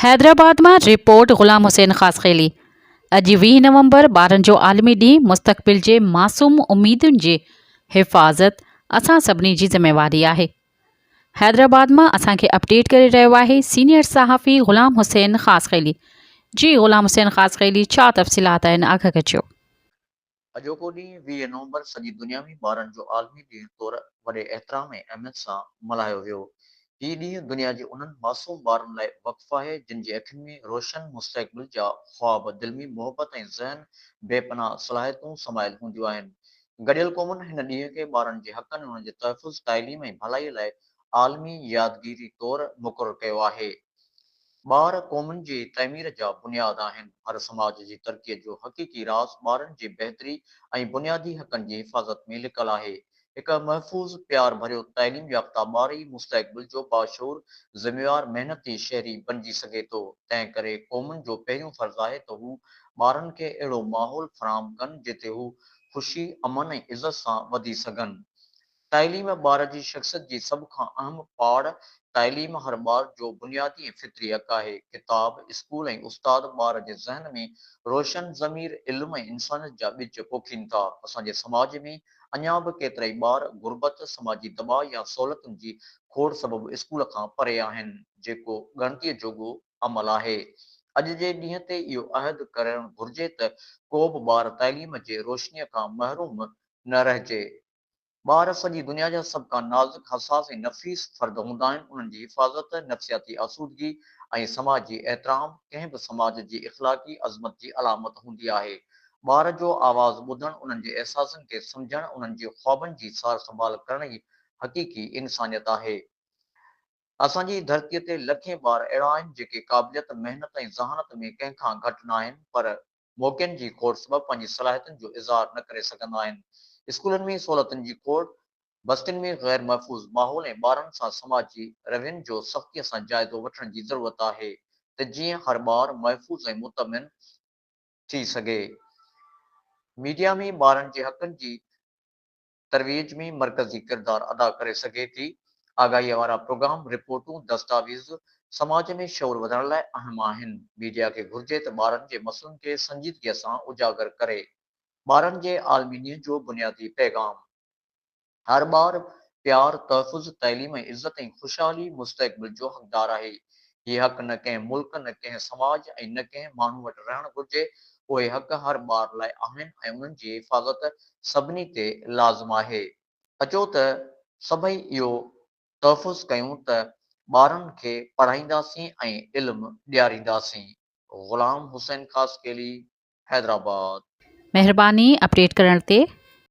हैदराबाद में रिपोर्ट ग़ुलाम हुसैन ख़ासख़ेली। अॼु 20 नवंबर ॿारनि जो आलमी ॾींहुं मुस्तक़बिल जे मासूम उम्मीदुनि जी हिफ़ाज़त असां सभिनी जी ज़िम्मेवारी आहे। हैदराबाद में असांखे अपडेट करे रहियो आहे सीनियर सहाफ़ी ग़ुलाम हुसैन ख़ासख़ेली। जी ग़ुलाम हुसैन ख़ासख़ेली, छा तफ़सीलात आहिनि, आगाह कजो। अॼोको ॾींहुं 20 नवंबर सॼी दुनिया में ॿारनि जो आलमी ॾींहुं तौरु वॾे एतिराम ऐं अहमियत सां मल्हायो वियो। हीउ ॾींहुं दुनिया जे उन्हनि मासूम ॿारनि लाइ वक़्फ़ु आहे जिन जे अखियुनि में रोशन मुस्तक़बिल जा ख़्वाब, दिलमी मोहबत ऐं ज़हन बेपनाह सलाहियतूं समायल हूंदियूं आहिनि। गॾियल क़ौमुनि हिन ॾींहं खे ॿारनि जे हक़नि ऐं उन्हनि जे तहफ़ुज़, तालीम ऐं भलाईअ लाइ आलमी यादगिरी तौरु मुक़ररु कयो आहे। ॿार क़ौमुनि जी तइमीर जा बुनियाद आहिनि। हर समाज जी तरक़ीअ जो हक़ीक़ी राज़ ॿारनि जी बहितरी ऐं बुनियादी हक़नि जी हिफ़ाज़त में लिकल आहे। हिकु महफ़ूज़, प्यार भरियो, तइलीम याफ़्ता ॿार ई मुस्तक़बिल जो बाशऊर, ज़िम्मेवार, महिनती शहरी बणिजी सघे थो। तंहिं करे क़ौमुनि जो पहिरियों फ़र्ज़ु आहे त हू ॿारनि खे अहिड़ो माहौल फ़राहमु कनि जिते हू ख़ुशी, अमन ऐं इज़त सां वधी सघनि। तालीम ॿार जी शख़्सियत जी सभ खां अहम पाड़। तालीम हर ॿार जो बुनियादी ऐं फितरी हक़ आहे। किताब, स्कूल ऐं उस्ताद ॿार जे ज़हन में रोशन ज़मीर, इल्म ऐं इंसानियत जा ॿिज पोखीनि था। असांजे समाज में अञा बि केतिराई ॿार गुरबत, समाजी दबाव या सहूलियतुनि जी खोड़ सबबु स्कूल खां परे आहिनि, जेको ॻणतीअ जोॻो अमल आहे। अॼु जे ॾींहं ते इहो अहद करणु घुर्जे त को बि ॿार तालीम जे रोशनीअ खां महरूम न रहिजे। ॿार सॼी दुनिया जा सभ खां नाज़ुक, हसास ऐं नफ़ीस फ़र्द हूंदा आहिनि। उन्हनि जी हिफ़ाज़त, नफ़सियाती आसूदगी ऐं समाजी एहतराम कंहिं बि समाज जी इख़्लाक़ी अज़मत जी अलामत हूंदी आहे। ॿार जो आवाज़ ॿुधणु, उन्हनि जे अहसासनि खे सम्झणु, उन्हनि जे ख़्वाबनि जी सार संभाल करण ई हक़ीक़ी इंसानियत आहे। असांजी धरतीअ ते लखें ॿार अहिड़ा आहिनि जेके क़ाबिलियत, महिनत ऐं ज़हानत में कंहिंखां घटि न आहिनि, पर मौक़नि जी खोड़ सबबु पंहिंजी सलाहियतुनि जो इज़हार न करे सघंदा आहिनि। स्कूलनि में सहूलियतुनि जी खोड़, बस्तियुनि में गैर महफ़ूज़ माहौल ऐं ॿारनि सां समाजी रवैयनि जो सख़्तीअ सां जाइज़ो वठण जी ज़रूरत आहे त जीअं हर ॿार महफ़ूज़ ऐं मुतमिन थी सघे। मीडिया में ॿारनि जे हक़नि जी तरवीज में मरकज़ी किरदारु अदा करे सघे थी। आगाहीअ वारा प्रोग्राम, रिपोर्टूं, दस्तावेज़ समाज में शौर वधण लाइ अहम आहिनि। मीडिया खे घुर्जे त ॿारनि जे मसइलनि खे संजीदगीअ सां उजागर करे। ॿारनि जे आलमी ॾींहं जो बुनियादी पैगाम: हर ॿार प्यार, तहफ़ुज़, तइलीम ऐं इज़त ऐं ख़ुशहाली मुस्तक़बिल जो हक़दार आहे। हीउ हक़ न कंहिं मुल्क, न कंहिं समाज ऐं न कंहिं माण्हू वटि रहणु घुर्जे। उहे हक़ हर ॿार लाइ आहिनि ऐं उन्हनि जी हिफ़ाज़त सभिनी ते लाज़िम आहे। अचो त सभई इहो तहफ़ुज़ कयूं त ॿारनि खे पढ़ाईंदासीं ऐं इल्मु ॾियारींदासीं। ग़ुलाम हुसैन ख़ासख़ेली, हैदराबाद। मेहरबानी अपडेट करण ते।